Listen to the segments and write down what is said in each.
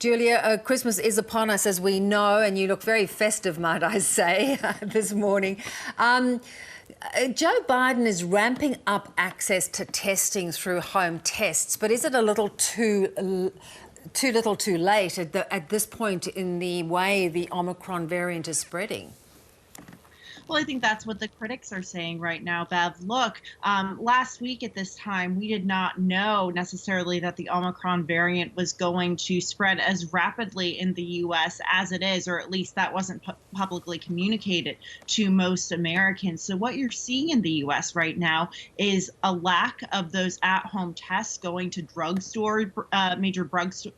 Julia, Christmas is upon us, as we know, and you look very festive, might I say, this morning. Joe Biden is ramping up access to testing through home tests, but is it a little too little too late at this point in the way the Omicron variant is spreading? Well, I think that's what the critics are saying right now, Bev. Look, last week at this time, we did not know necessarily that the Omicron variant was going to spread as rapidly in the U.S. as it is, or at least that wasn't publicly communicated to most Americans. So what you're seeing in the U.S. right now is a lack of those at-home tests going to major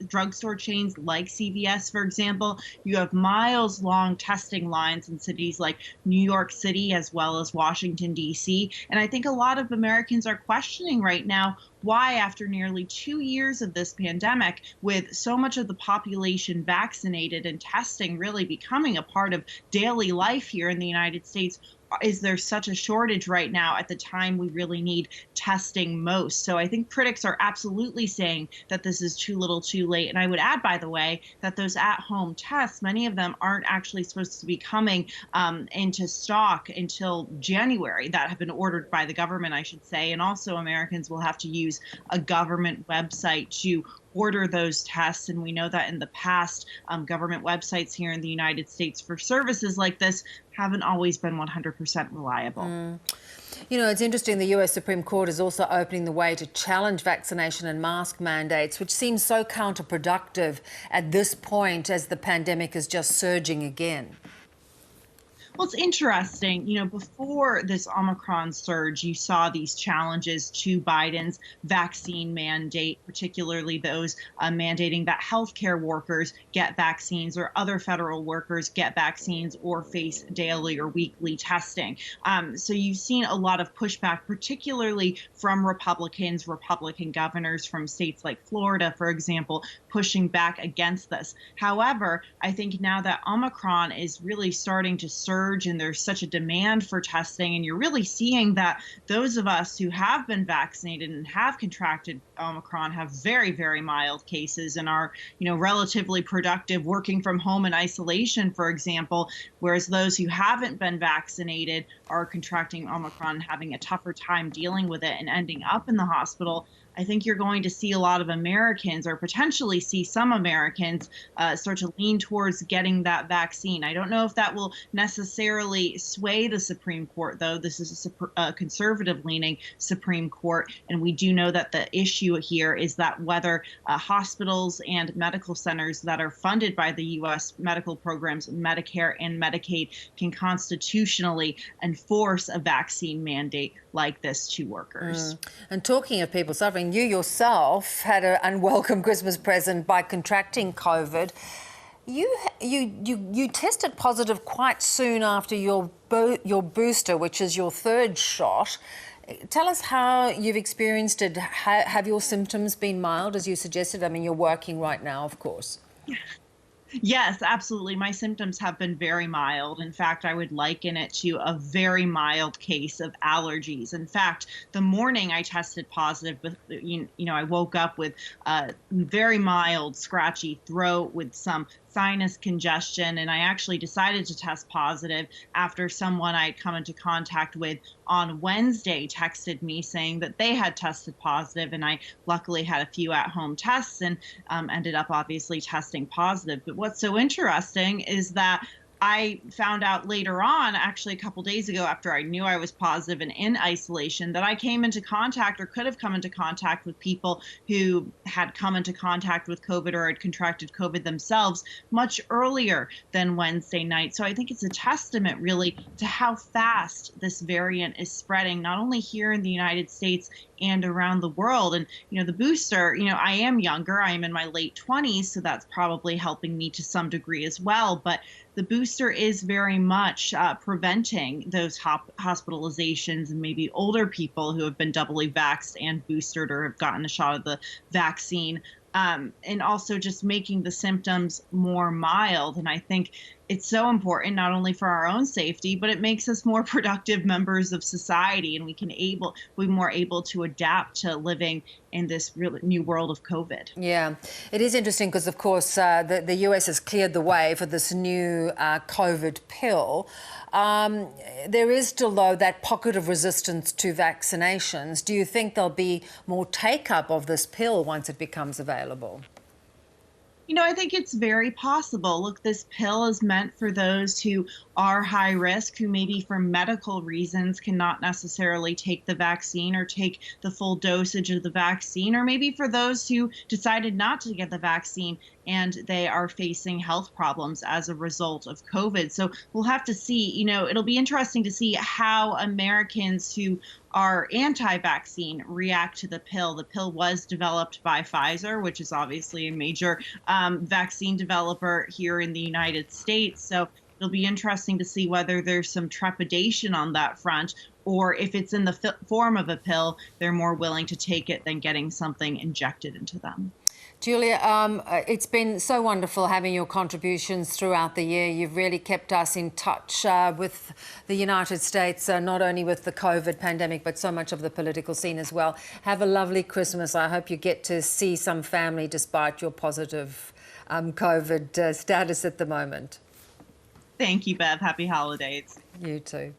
drugstore chains like CVS, for example. You have miles-long testing lines in cities like New York City as well as Washington, D.C. And I think a lot of Americans are questioning right now why, after nearly 2 years of this pandemic, with so much of the population vaccinated and testing really becoming a part of daily life here in the United States, is there such a shortage right now at the time we really need testing most? So I think critics are absolutely saying that this is too little too late. And I would add, by the way, that those at-home tests, many of them aren't actually supposed to be coming into stock until January, that have been ordered by the government, I should say. And also Americans will have to use a government website to order those tests. And we know that in the past, government websites here in the United States for services like this haven't always been 100% reliable. You know, it's interesting, the US Supreme Court is also opening the way to challenge vaccination and mask mandates, which seems so counterproductive at this point as the pandemic is just surging again. Well, it's interesting. You know, before this Omicron surge, you saw these challenges to Biden's vaccine mandate, particularly those mandating that healthcare workers get vaccines or other federal workers get vaccines or face daily or weekly testing. So you've seen a lot of pushback, particularly from Republican governors from states like Florida, for example, pushing back against this. However, I think now that Omicron is really starting to surge and there's such a demand for testing, and you're really seeing that those of us who have been vaccinated and have contracted Omicron have very, very mild cases and are, relatively productive working from home in isolation, for example, whereas those who haven't been vaccinated are contracting Omicron, having a tougher time dealing with it and ending up in the hospital. I think you're going to see a lot of Americans, or potentially see some Americans, start to lean towards getting that vaccine. I don't know if that will necessarily sway the Supreme Court, though. This is a conservative-leaning Supreme Court, and we do know that the issue here is that whether hospitals and medical centers that are funded by the U.S. medical programs, Medicare and Medicaid, can constitutionally enforce a vaccine mandate like this to workers. And talking of people suffering, you yourself had an unwelcome Christmas present by contracting COVID. You tested positive quite soon after your booster, which is your third shot. Tell us how you've experienced it. Have your symptoms been mild, as you suggested? I mean, you're working right now, of course. Yes, absolutely. My symptoms have been very mild. In fact, I would liken it to a very mild case of allergies. In fact, the morning I tested positive, I woke up with a very mild, scratchy throat with some sinus congestion, and I actually decided to test positive after someone I had come into contact with on Wednesday texted me saying that they had tested positive, and I luckily had a few at-home tests and ended up obviously testing positive. But what's so interesting is that I found out later on, actually a couple days ago, after I knew I was positive and in isolation, that I came into contact or could have come into contact with people who had come into contact with COVID or had contracted COVID themselves much earlier than Wednesday night. So I think it's a testament really to how fast this variant is spreading, not only here in the United States and around the world. And, the booster, I am younger, I am in my late 20s, so that's probably helping me to some degree as well. But the booster is very much preventing those hospitalizations and maybe older people who have been doubly vaxxed and boosted or have gotten a shot of the vaccine. And also just making the symptoms more mild. And I think, it's so important not only for our own safety, but it makes us more productive members of society, and we're more able to adapt to living in this really new world of COVID. Yeah, it is interesting because, of course, the US has cleared the way for this new COVID pill. There is still, though, that pocket of resistance to vaccinations. Do you think there'll be more take-up of this pill once it becomes available? I think it's very possible. Look, this pill is meant for those who are high risk, who maybe for medical reasons cannot necessarily take the vaccine or take the full dosage of the vaccine, or maybe for those who decided not to get the vaccine and they are facing health problems as a result of COVID. So we'll have to see. It'll be interesting to see how Americans who are anti-vaccine react to the pill. The pill was developed by Pfizer, which is obviously a major vaccine developer here in the United States. So it'll be interesting to see whether there's some trepidation on that front, or if it's in the form of a pill, they're more willing to take it than getting something injected into them. Julia, it's been so wonderful having your contributions throughout the year. You've really kept us in touch with the United States, not only with the COVID pandemic, but so much of the political scene as well. Have a lovely Christmas. I hope you get to see some family despite your positive COVID status at the moment. Thank you, Bev. Happy holidays. You too.